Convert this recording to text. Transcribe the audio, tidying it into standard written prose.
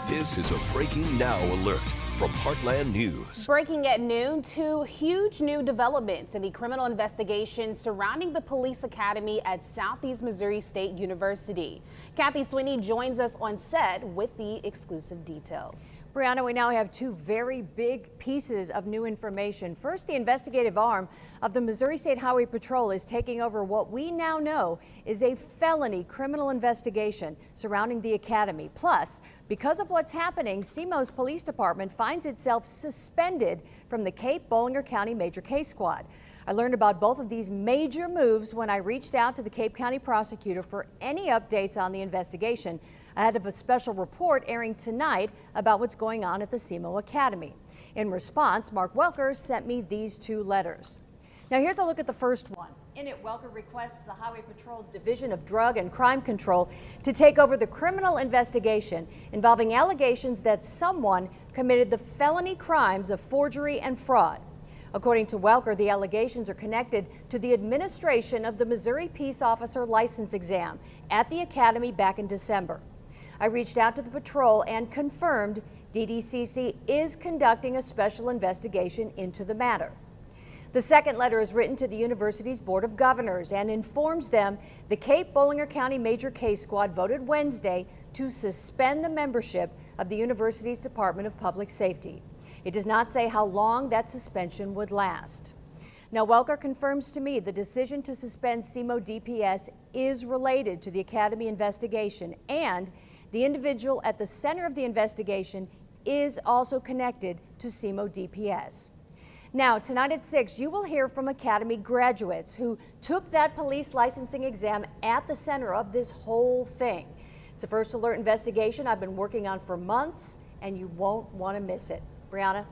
This is a Breaking Now alert from Heartland News. Breaking at noon, two huge new developments in the criminal investigation surrounding the police academy at Southeast Missouri State University. Kathy Sweeney joins us on set with the exclusive details. Brianna, we now have two very big pieces of new information. First, the investigative arm of the Missouri State Highway Patrol is taking over what we now know is a felony criminal investigation surrounding the academy. Plus, because of what's happening, SEMO's police department finds itself suspended from the Cape Bollinger County Major Case Squad. I learned about both of these major moves when I reached out to the Cape County prosecutor for any updates on the investigation ahead of a special report airing tonight about what's going on at the SEMO Academy. In response, Mark Welker sent me these two letters. Now here's a look at the first one. In it, Welker requests the Highway Patrol's Division of Drug and Crime Control to take over the criminal investigation involving allegations that someone committed the felony crimes of forgery and fraud. According to Welker, the allegations are connected to the administration of the Missouri Peace Officer License Exam at the Academy back in December. I reached out to the patrol and confirmed DDCC is conducting a special investigation into the matter. The second letter is written to the university's Board of Governors and informs them the Cape Bollinger County Major Case Squad voted Wednesday to suspend the membership of the university's Department of Public Safety. It does not say how long that suspension would last. Now, Welker confirms to me the decision to suspend SEMO DPS is related to the Academy investigation, and the individual at the center of the investigation is also connected to SEMO DPS. Now, tonight at 6, you will hear from Academy graduates who took that police licensing exam at the center of this whole thing. It's a first alert investigation I've been working on for months, and you won't want to miss it. Brianna?